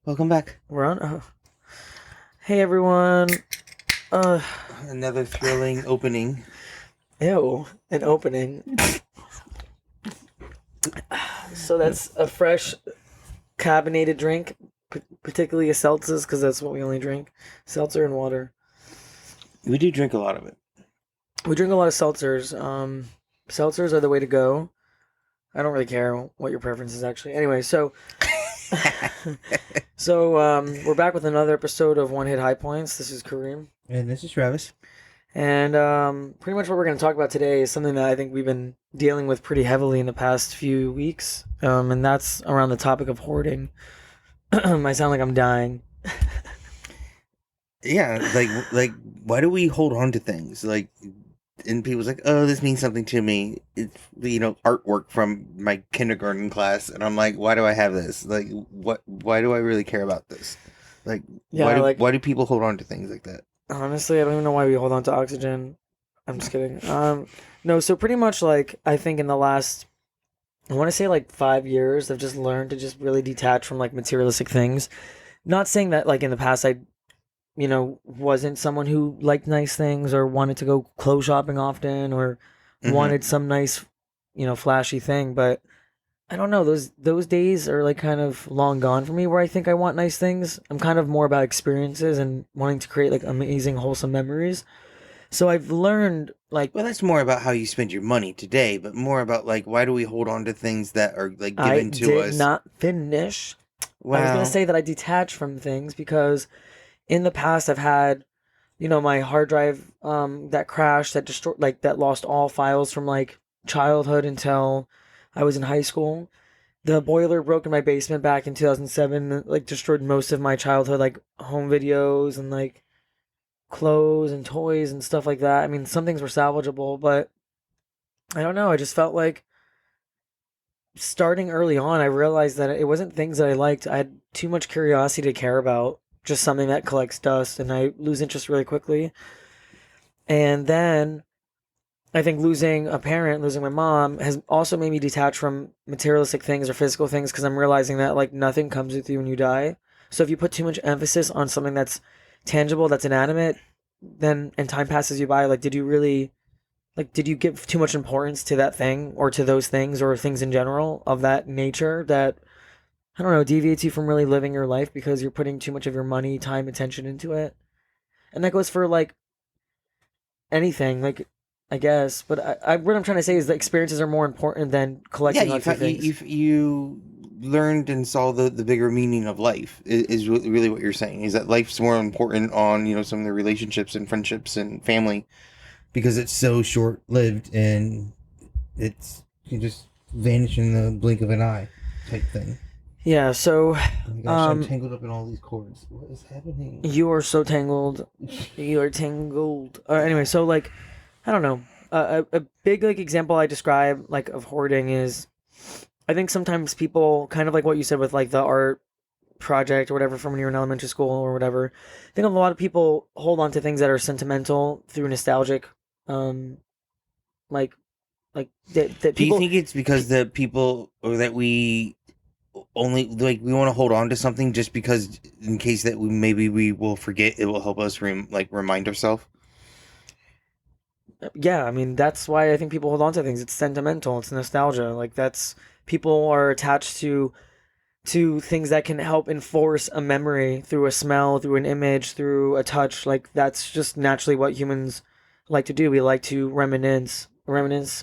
Welcome back. We're on. Hey everyone. Uh, Another thrilling opening. Ew, an opening. So that's a fresh carbonated drink, particularly a seltzers, because that's what we only drink. Seltzer and water. We do drink a lot of it. We drink a lot of seltzers. Seltzers are the way to go. I don't really care what your preference is actually. Anyway, we're back with another episode of One Hit High Points. This is Kareem. And this is Travis. And pretty much what we're going to talk about today is something that I think we've been dealing with pretty heavily in the past few weeks, and that's around the topic of hoarding. I sound like I'm dying. Yeah, like why do we hold on to things? And people's like, oh, this means something to me. It's artwork from my kindergarten class, and I'm like, why do I have this? Like, what? Why do I really care about this? Like, Yeah, why do people hold on to things like that? Honestly, I don't even know why we hold on to oxygen. I'm just kidding. No, so pretty much like I think in the last, I want to say like 5 years, I've just learned to just really detach from like materialistic things. Not saying that like in the past wasn't someone who liked nice things or wanted to go clothes shopping often or Mm-hmm. wanted some nice, flashy thing, but I don't know, those days are like kind of long gone for me where I think I want nice things. I'm kind of more about experiences and wanting to create like amazing wholesome memories. So I've learned like Well, that's more about how you spend your money today, but more about like why do we hold on to things that are like I given to did us? not finish. I was going to Well, say that I detach from things because in the past I've had my hard drive that crashed, that destroyed, like that lost all files from like childhood until I was in high school. The boiler broke in my basement back in 2007, like destroyed most of my childhood like home videos and like clothes and toys and stuff like that. I mean, some things were salvageable, but I don't know, I just felt like starting early on, I realized that it wasn't things that I liked. I had too much curiosity to care about just something that collects dust, and I lose interest really quickly. And then I think losing a parent, losing my mom, has also made me detach from materialistic things or physical things because I'm realizing that like nothing comes with you when you die. So if you put too much emphasis on something that's tangible, that's inanimate, then and time passes you by, like did you give too much importance to that thing or to those things or things in general of that nature that I don't know, deviates you from really living your life because you're putting too much of your money, time, attention into it. And that goes for like anything, like I guess. But what I'm trying to say is that experiences are more important than yeah, collecting you onto found, things. you learned and saw the bigger meaning of life is really what you're saying is that life's more important on some of the relationships and friendships and family because it's so short lived and it's you just vanish in the blink of an eye type thing. Yeah. So, Oh my gosh, I'm um, tangled up in all these cords. What is happening? you are so tangled. You are tangled. Anyway, so like, I don't know. A big like example I describe like of hoarding is, I think sometimes people kind of like what you said with like the art project or whatever from when you were in elementary school or whatever. I think a lot of people hold on to things that are sentimental through nostalgic, um, like that Do you people. think it's because the people or that we only like we want to hold on to something just because in case that we will forget it will help us remind ourselves. Yeah, I mean that's why I think people hold on to things. It's sentimental. It's nostalgia. Like that's people are attached to things that can help enforce a memory through a smell, through an image, through a touch. Like that's just naturally what humans like to do. We like to reminisce,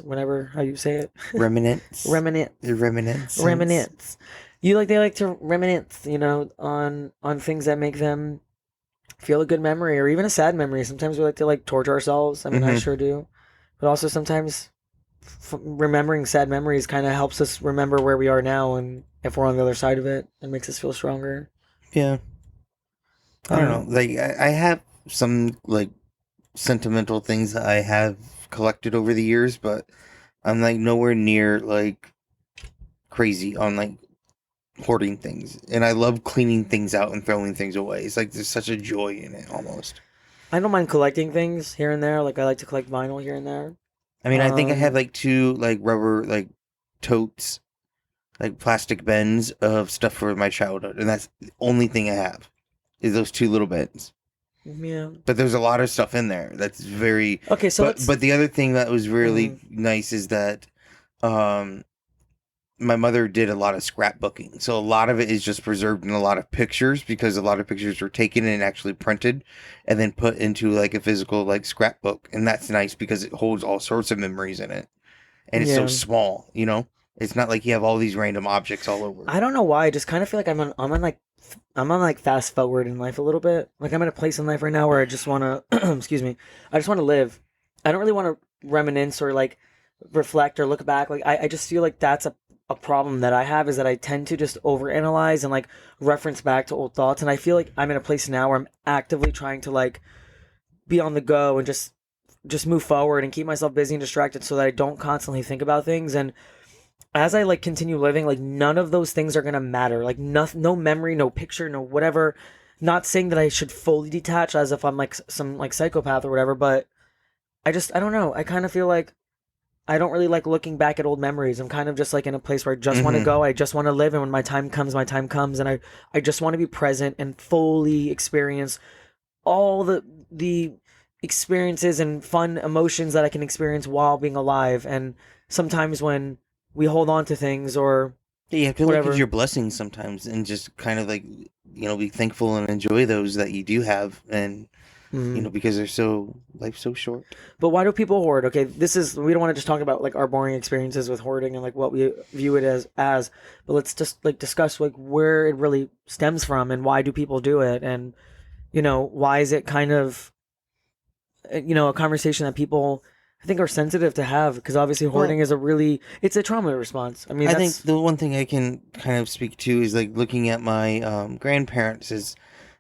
whatever how you say it, Remnants, reminisce, the reminiscence. reminisce. They like to reminisce, on things that make them feel a good memory or even a sad memory. Sometimes we like to like torture ourselves. I mean, I Mm-hmm. sure do. But also sometimes remembering sad memories kind of helps us remember where we are now and if we're on the other side of it, it makes us feel stronger. Yeah, I don't know. Like I have some like sentimental things that I have collected over the years, but I'm like nowhere near like crazy on like hoarding things. And I love cleaning things out and throwing things away. It's like there's such a joy in it almost. I don't mind collecting things here and there. Like I like to collect vinyl here and there. I mean, I think I have Um, like two like rubber like totes like plastic bins of stuff from my childhood, and that's the only thing I have is those two little bins. Yeah. But there's a lot of stuff in there that's very. Okay, so But let's. but the other thing that was Mhm. really nice is that um my mother did a lot of scrapbooking. So a lot of it is just preserved in a lot of pictures because a lot of pictures were taken and actually printed and then put into like a physical like scrapbook. And that's nice because it holds all sorts of memories in it. And it's so Yeah. small, you know? It's not like you have all these random objects all over. I don't know why. I just kind of feel like I'm on like fast forward in life a little bit. Like I'm at a place in life right now where I just want to excuse me. I just want to live. I don't really want to reminisce or like reflect or look back. Like I just feel like that's a problem that I have is that I tend to just overanalyze and like reference back to old thoughts. And I feel like I'm in a place now where I'm actively trying to like be on the go and just move forward and keep myself busy and distracted so that I don't constantly think about things. And as I like continue living, like none of those things are gonna matter. Like no memory, no picture, no whatever. Not saying that I should fully detach as if I'm like some like psychopath or whatever, but I don't know. I kind of feel like I don't really like looking back at old memories. I'm kind of just like in a place where I just want to Mm-hmm. go. I just want to live, and when my time comes, and I just want to be present and fully experience all the experiences and fun emotions that I can experience while being alive. And sometimes when we hold on to things or Yeah, you have to look at your whatever. blessings sometimes and just kind of like, be thankful and enjoy those that you do have. And, Mm. because life's so short. But why do people hoard? Okay, this is we don't want to just talk about like our boring experiences with hoarding and like what we view it as, but let's just like discuss like where it really stems from and why do people do it and why is it kind of a conversation that people I think are sensitive to have because obviously Well, hoarding is it's a trauma response. I mean I think that's the one thing I can kind of speak to is like looking at my grandparents is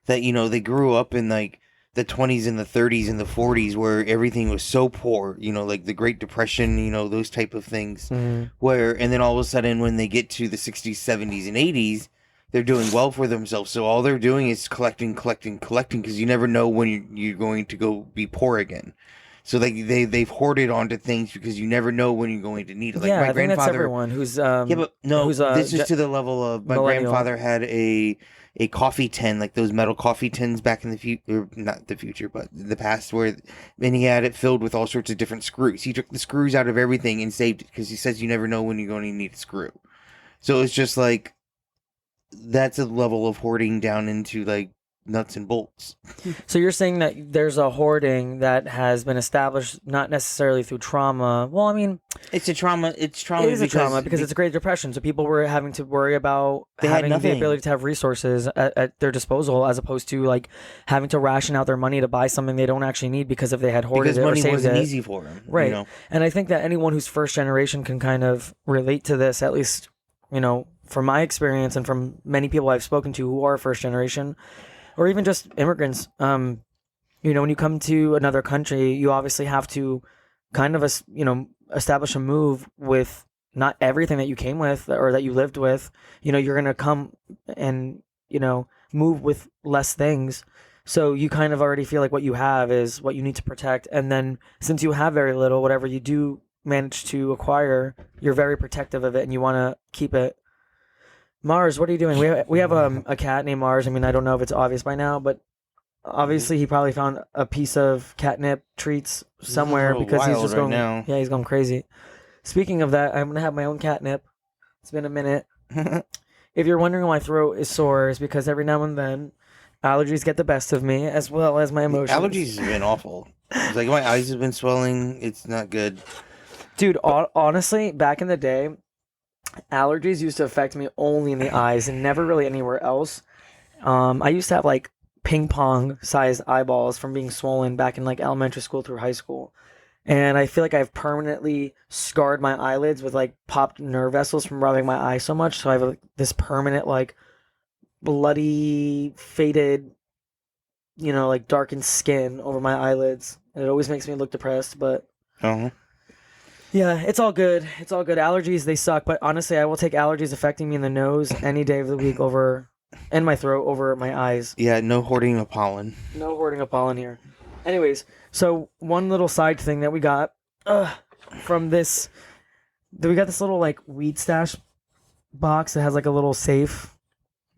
that they grew up in like the 20s and the 30s and the 40s where everything was so poor, like the Great Depression, those type of things, mm, where and then all of a sudden when they get to the 60s, 70s and 80s, they're doing well for themselves. So all they're doing is collecting, collecting, collecting because you never know when you're going to go be poor again. So they've hoarded onto things because you never know when you're going to need it. Like yeah, my I think that's grandfather, everyone yeah, but no, who's this is to the level of my millennial. grandfather had a coffee tin, like those metal coffee tins back in the future, not the future, but the past, where and he had it filled with all sorts of different screws. He took the screws out of everything and saved it because he says you never know when you're going to need a screw. So it's just like that's a level of hoarding down into like nuts and bolts. So you're saying that there's a hoarding that has been established not necessarily through trauma. Well, I mean, It's a trauma. It's it trauma is a trauma because because it's a Great Depression. So people were having to worry about they had having the nothing. ability to have resources at their disposal as opposed to like having to ration out their money to buy something they don't actually need because if they had hoarded Because it or money saved wasn't it. easy for him, Right. And I think that anyone who's first generation can kind of relate to this, at least, from my experience and from many people I've spoken to who are first generation or even just immigrants. When you come to another country, you obviously have to kind of, establish a move with not everything that you came with or that you lived with. You're going to come and, move with less things. So you kind of already feel like what you have is what you need to protect. And then since you have very little, whatever you do manage to acquire, you're very protective of it and you want to keep it. Mars, what are you doing? We have a cat named Mars. I mean, I don't know if it's obvious by now, but Mhm. obviously he probably found a piece of catnip treats He's a somewhere little because he's wild just right going, now. yeah, he's going crazy. Speaking of that, I'm gonna have my own catnip. It's been a minute. If you're wondering why my throat is sore, is because every now and then allergies get the best of me as well as my The emotions. allergies have been awful. It's like my eyes have been swelling. It's not good. Dude, honestly, back in the day, allergies used to affect me only in the eyes and never really anywhere else. I used to have like ping pong sized eyeballs from being swollen back in like elementary school through high school. And I feel like I've permanently scarred my eyelids with like popped nerve vessels from rubbing my eye so much. So I have like, this permanent, like bloody, faded, like darkened skin over my eyelids. And it always makes me look depressed. But Uh-huh. yeah, it's all good. It's all good. Allergies, they suck. But honestly, I will take allergies affecting me in the nose any day of the week over, and my throat over my eyes. Yeah, no hoarding of pollen. No hoarding of pollen here. Anyways, so one little side thing that we got from this, we got this little like weed stash box that has like a little safe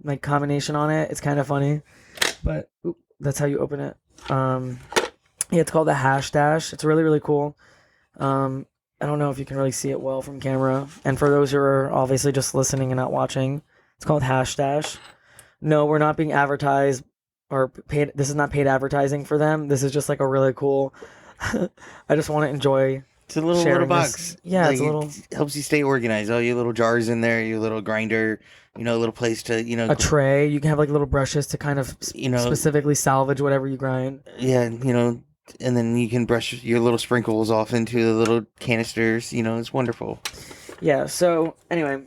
like combination on it. It's kind of funny, but that's how you open it. Um, yeah, it's called the Hash Dash. It's really really cool. Um, I don't know if you can really see it well from camera. And for those who are obviously just listening and not watching, it's called Hash Dash. No, we're not being advertised or paid. This is not paid advertising for them. This is just like a really cool. I just want to enjoy It's a little sharing this. box. Yeah, Like it's a little it helps you stay organized. All your little jars in there, your little grinder, a little place to, a tray. You can have like little brushes to kind of you know, specifically salvage whatever you grind. yeah, and then you can brush your little sprinkles off into the little canisters. It's wonderful. Yeah. So anyway,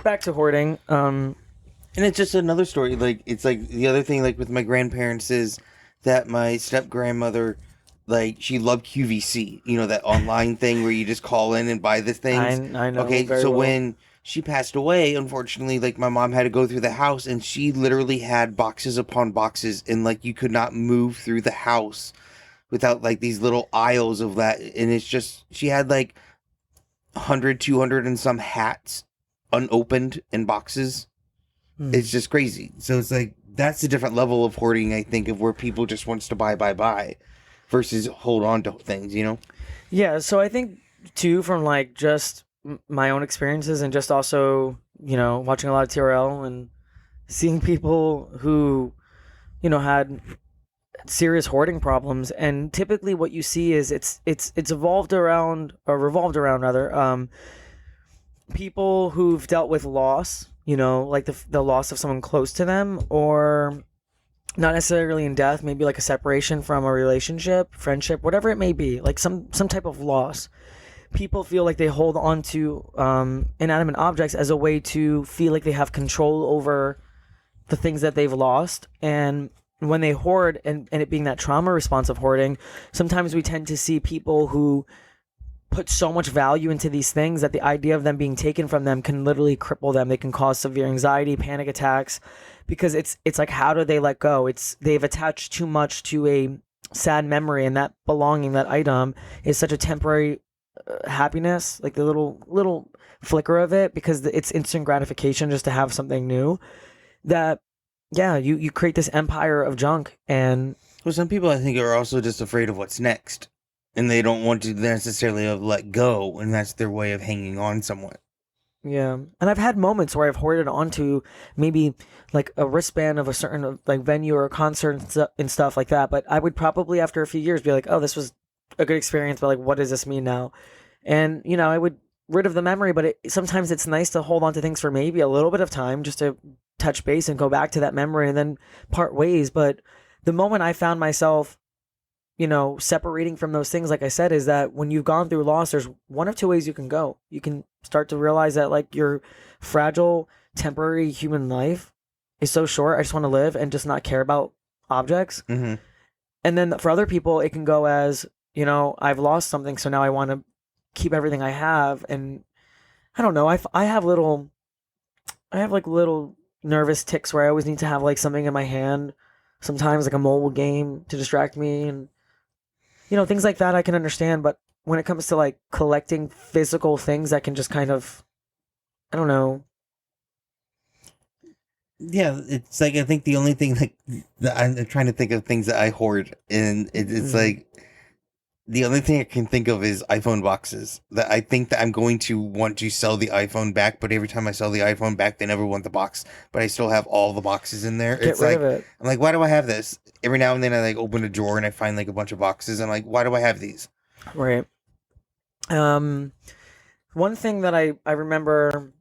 back to hoarding. And it's just another story. Like it's like the other thing, like with my grandparents, is that my step grandmother, like she loved QVC. That online thing where you just call in and buy the things. I know. Okay, very so well. when she passed away, unfortunately, like my mom had to go through the house, and she literally had boxes upon boxes, and like you could not move through the house without like these little aisles of that. And it's just she had like 100, 200 and some hats unopened in boxes. It's just crazy. So it's like that's a different level of hoarding, I think, of where people just wants to buy versus hold on to things. Yeah, so I think too from like just my own experiences and just also, watching a lot of TRL and seeing people who, had serious hoarding problems, and typically what you see is it's evolved around or revolved around rather people who've dealt with loss, like the loss of someone close to them, or not necessarily in death, maybe like a separation from a relationship, friendship, whatever it may be, like some type of loss. People feel like they hold on to inanimate objects as a way to feel like they have control over the things that they've lost. And when they hoard, and it being that trauma response of hoarding, sometimes we tend to see people who put so much value into these things that the idea of them being taken from them can literally cripple them. They can cause severe anxiety, panic attacks, because it's like, how do they let go? They've attached too much to a sad memory, and that belonging, that item, is such a temporary happiness, like the little flicker of it, because it's instant gratification just to have something new. That yeah, you create this empire of junk. And Well, some people I think are also just afraid of what's next, and they don't want to necessarily let go, and that's their way of hanging on somewhat. yeah, and I've had moments where I've hoarded onto maybe like a wristband of a certain like venue or a concert and stuff like that. But I would probably after a few years be like, oh, this was a good experience, but like, what does this mean now? And I would rid of the memory, but sometimes it's nice to hold on to things for maybe a little bit of time just to touch base and go back to that memory and then part ways. But the moment I found myself, separating from those things, like I said, is that when you've gone through loss, there's one of two ways you can go. You can start to realize that like your fragile, temporary human life is so short. I just want to live and just not care about objects. Mm-hmm. And then for other people, it can go as, I've lost something, so now I want to keep everything I have. And I don't know. I have like little nervous tics where I always need to have like something in my hand. Sometimes like a mobile game to distract me, and things like that I can understand. But when it comes to like collecting physical things that can just kind of, I don't know. Yeah, it's like I think the only thing that I'm trying to think of things that I hoard, and it's like the only thing I can think of is iPhone boxes. That I think that I'm going to want to sell the iPhone back, but every time I sell the iPhone back, they never want the box. But I still have all the boxes in there. Get rid of it. I'm like, why do I have this? Every now and then I like open a drawer and I find like a bunch of boxes. And I'm like, why do I have these? Right. One thing that I remember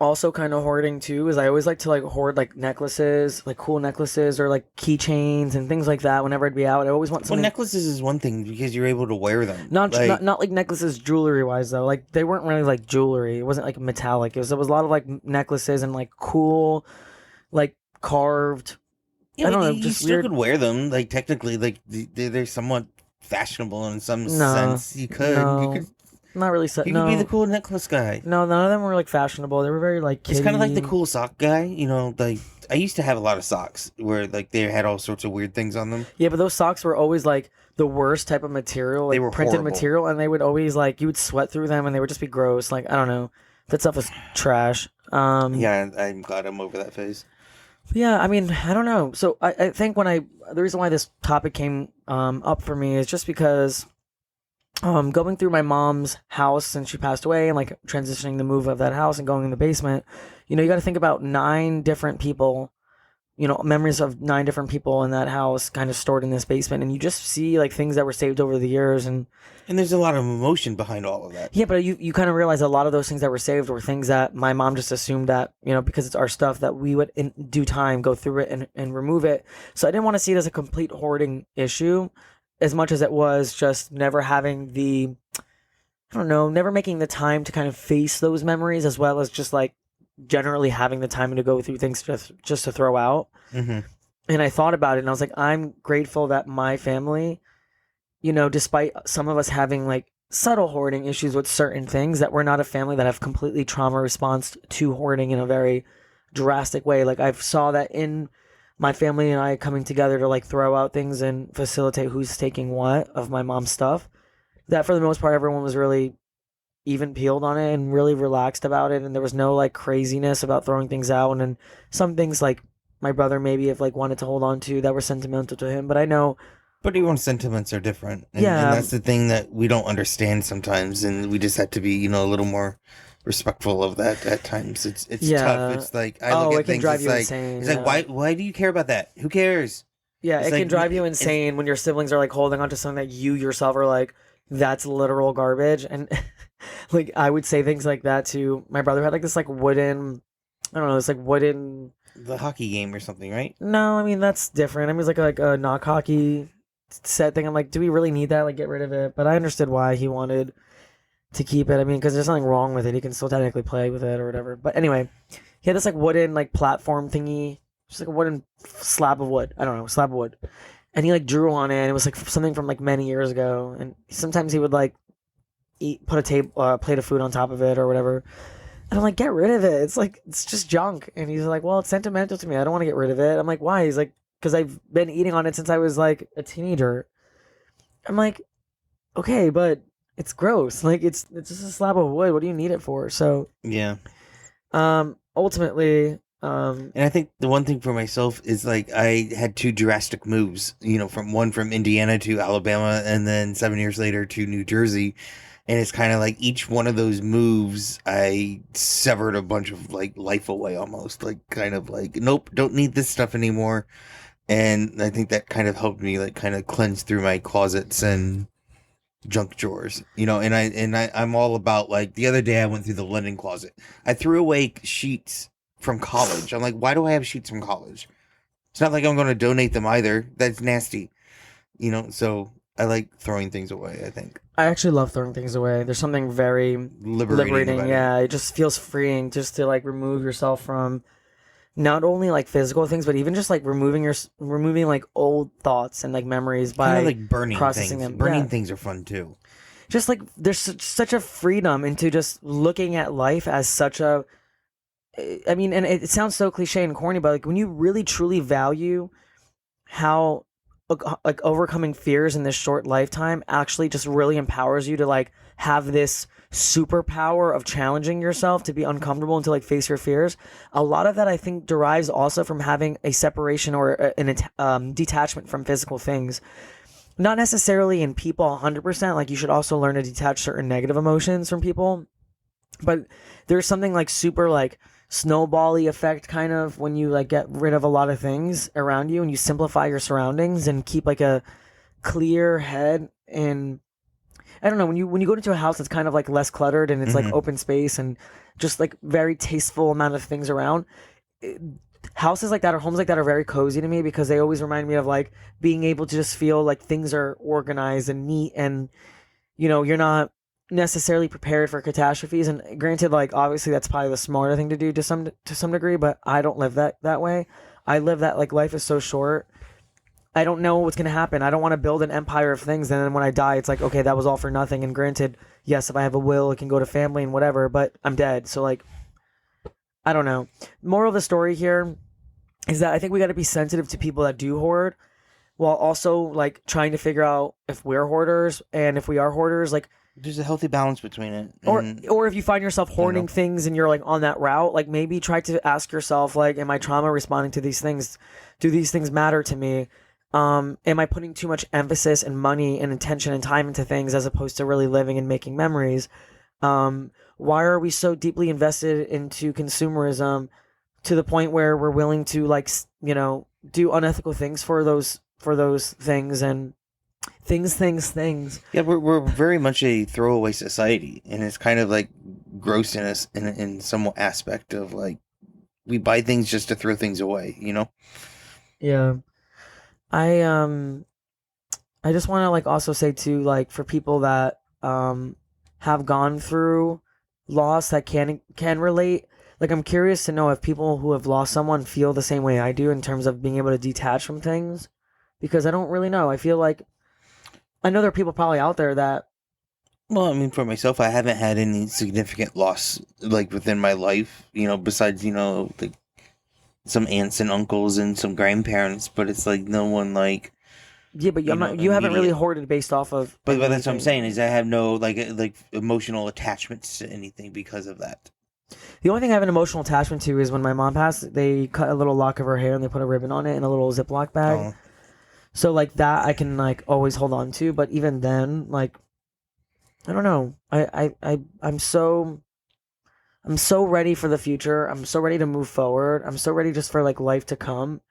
also kind of hoarding too is I always like to like hoard like necklaces, like cool necklaces or like keychains and things like that. Whenever I'd be out, I always want Well, something. necklaces is one thing because you're able to wear them. Not like necklaces jewelry wise though. Like they weren't really like jewelry. It wasn't like metallic. It was a lot of like necklaces and like cool, like carved. Yeah, I don't know, you just still weird. could wear them. Like technically, like they're somewhat fashionable in some No, sense. You could. no. Not really. You could be the No, cool necklace guy. no, none of them were like fashionable. They were very like It's kind of like the kiddie. cool sock guy. Like I used to have a lot of socks where like they had all sorts of weird things on them. Yeah, but those socks were always like the worst type of material, They like were printed horrible. material, and they would always like you would sweat through them, and they would just be gross. Like I don't know, that stuff is trash. Yeah, I'm glad I'm over that phase. Yeah, I mean, I don't know. So I think the reason why this topic came up for me is just because going through my mom's house since she passed away and like transitioning the move of that house and going in the basement, you got to think about nine different people, memories of nine different people in that house kind of stored in this basement, and you just see like things that were saved over the years. And And there's a lot of emotion behind all of that. yeah, but you kind of realize a lot of those things that were saved were things that my mom just assumed that, because it's our stuff, that we would in due time go through it and remove it. So I didn't want to see it as a complete hoarding issue as much as it was just never having I don't know, never making the time to kind of face those memories, as well as just like generally having the time to go through things just to throw out. Hmm. And I thought about it and I was like, I'm grateful that my family, despite some of us having like subtle hoarding issues with certain things, that we're not a family that have completely trauma response to hoarding in a very drastic way. Like I saw that in my family and I coming together to like throw out things and facilitate who's taking what of my mom's stuff. That for the most part, everyone was really even peeled on it and really relaxed about it, and there was no like craziness about throwing things out. And then some things like my brother maybe have like wanted to hold on to that were sentimental to him, but I know, But everyone's sentiments are different, and yeah, that's the thing that we don't understand sometimes, and we just have to be, a little more respectful of that at times. It's tough. yeah. It's like I look Oh, at it can things. drive you insane. It's like Yeah. why do you care about that? Who cares? Yeah, It's it can like drive you it's insane when your siblings are like holding on to something that you yourself are like, that's literal garbage. And like I would say things like that too. My brother had like this like wooden, I don't know, this like wooden. the hockey game or something, right? No, I mean that's different. I mean it's like a knock hockey set thing. I'm like, do we really need that? Like get rid of it. But I understood why he wanted to keep it. I mean, because there's nothing wrong with it. He can still technically play with it or whatever. But anyway, he had this like wooden like platform thingy, just like a wooden slab of wood. I don't know, slab of wood. And he like drew on it. And it was like something from like many years ago. And sometimes he would like put a plate of food on top of it or whatever. And I'm like, get rid of it. It's like it's just junk. And he's like, well, it's sentimental to me. I don't want to get rid of it. I'm like, why? He's like, because I've been eating on it since I was like a teenager. I'm like, okay, but it's gross. Like it's just a slab of wood. What do you need it for? So Yeah. ultimately, And I think the one thing for myself is like I had two drastic moves, from Indiana to Alabama and then 7 years later to New Jersey. And it's kind of like each one of those moves, I severed a bunch of like life away almost. Like, kind of like, nope, don't need this stuff anymore. And I think that kind of helped me like kind of cleanse through my closets and junk drawers, I'm all about like the other day I went through the linen closet. I threw away sheets from college. I'm like, why do I have sheets from college? It's not like I'm going to donate them either. That's nasty, so I like throwing things away, I think. I actually love throwing things away. There's something very Liberating liberating. about it. Yeah, it just feels freeing just to like remove yourself from not only like physical things, but even just like removing like old thoughts and like memories Kind of by like burning processing things. them. Burning Yeah, things are fun too. just like there's such a freedom into just looking at life as such a. I mean, and it sounds so cliche and corny, but like when you really truly value how like overcoming fears in this short lifetime actually just really empowers you to like have this superpower of challenging yourself to be uncomfortable and to like face your fears. A lot of that I think derives also from having a separation or an detachment from physical things. Not necessarily in people 100%. Like you should also learn to detach certain negative emotions from people, but there's something like super like snowbally effect kind of when you like get rid of a lot of things around you and you simplify your surroundings and keep like a clear head. And I don't know, when you go into a house that's kind of like less cluttered and it's like Hmm. open space and just like very tasteful amount of things around, it- houses like that or homes like that are very cozy to me because they always remind me of like being able to just feel like things are organized and neat, and you're not necessarily prepared for catastrophes. And granted, like obviously that's probably the smarter thing to do to some degree, but I don't live that way. I live that like life is so short. I don't know what's gonna happen. I don't want to build an empire of things, and then when I die, it's like, okay, that was all for nothing. And granted, yes, if I have a will, it can go to family and whatever, but I'm dead. So like, I don't know. Moral of the story here is that I think we got to be sensitive to people that do hoard, while also like trying to figure out if we're hoarders, and if we are hoarders, like, There's a healthy balance between it, or and or if you find yourself I don't hoarding know. things and you're like on that route, like maybe try to ask yourself, like, am I trauma responding to these things? Do these things matter to me? Am I putting too much emphasis and money and attention and time into things as opposed to really living and making memories? Why are we so deeply invested into consumerism to the point where we're willing to, like, do unethical things for those things and things? Yeah, we're very much a throwaway society, and it's kind of like gross in us in some aspect of like we buy things just to throw things away, you know? Yeah. I I just want to like also say too, like, for people that have gone through loss that can relate, like, I'm curious to know if people who have lost someone feel the same way I do in terms of being able to detach from things, because I don't really know. I feel like I know there are people probably out there that Well, I mean, for myself, I haven't had any significant loss like within my life, you know, besides, you know, like some aunts and uncles and some grandparents, but it's like no one like, yeah, but you know, you haven't really immediate. hoarded based off of But that's what I'm saying anything. is I have no like emotional attachments to anything because of that. The only thing I have an emotional attachment to is when my mom passed, they cut a little lock of her hair and they put a ribbon on it in a little Ziploc bag. Oh, So like that I can like always hold on to, but even then, like, I don't know. I'm so ready for the future. I'm so ready to move forward. I'm so ready just for like life to come,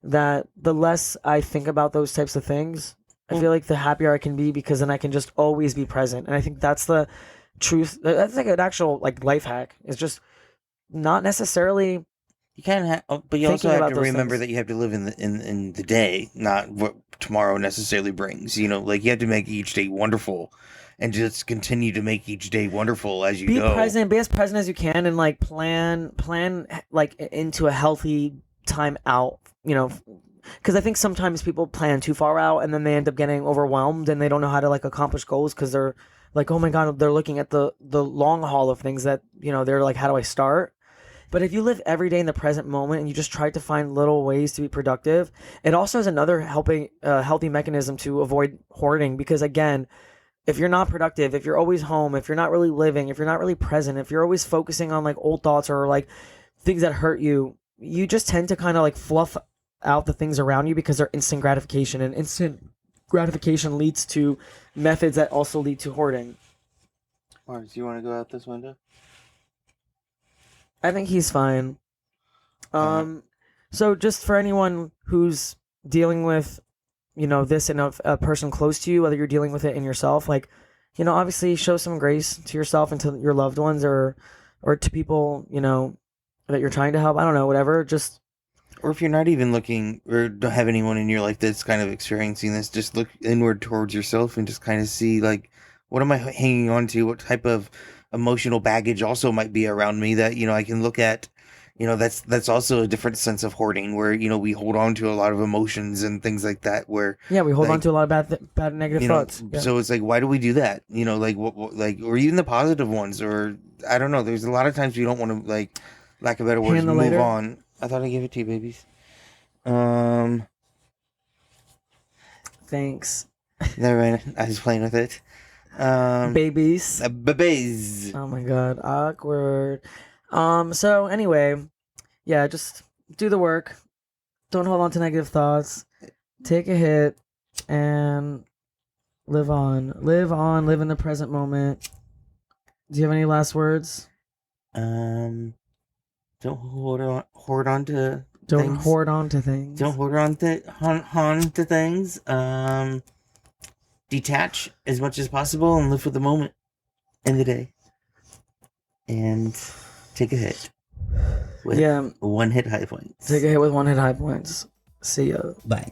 that the less I think about those types of things, I well, feel like the happier I can be, because then I can just always be present. And I think that's the truth. That's like an actual like life hack. It's just not necessarily you kind of have, but you also thinking have about to those remember things. that you have to live in the day, not what tomorrow necessarily brings. You know, like you have to make each day wonderful, and just continue to make each day wonderful as you Be go. present, be as present as you can, and like plan like into a healthy time out, because I think sometimes people plan too far out and then they end up getting overwhelmed and they don't know how to like accomplish goals because they're like, oh my god, they're looking at the long haul of things that, they're like, how do I start? But if you live every day in the present moment and you just try to find little ways to be productive, it also is another helping healthy mechanism to avoid hoarding, because again, if you're not productive, if you're always home, if you're not really living, if you're not really present, if you're always focusing on like old thoughts or like things that hurt you, you just tend to kind of like fluff out the things around you because they're instant gratification, and instant gratification leads to methods that also lead to hoarding. Mars, you want to go out this window? I think he's fine. Uh, Um, so just for anyone who's dealing with, this in a person close to you, whether you're dealing with it in yourself, like, obviously show some grace to yourself and to your loved ones, or to people, that you're trying to help. I don't know, whatever. Just or if you're not even looking or don't have anyone in your life that's kind of experiencing this, just look inward towards yourself and just kind of see like, what am I hanging on to? What type of emotional baggage also might be around me that, you know, I can look at. You know, that's also a different sense of hoarding where, you know, we hold on to a lot of emotions and things like that where yeah, we hold on like, to a lot of bad negative you know, thoughts. Yeah, so it's like, why do we do that? You know, like what like, or even the positive ones, or I don't know. There's a lot of times we don't want to, like, lack of better words, hand the move lighter. on. I thought I gave it to you, babies. Um, Thanks, never mind. I was playing with it. Um, babies. babies. Oh my god, awkward. So anyway, yeah, just do the work. Don't hold on to negative thoughts. Take a hit and live on. Live on. Live in the present moment. Do you have any last words? Um, don't hoard on to Don't things. hoard on to Don't things. hoard on to things. Detach as much as possible and live for the moment in the day. And take a hit with Yeah, one hit high take points. a hit with one hit high points. See ya. Bye.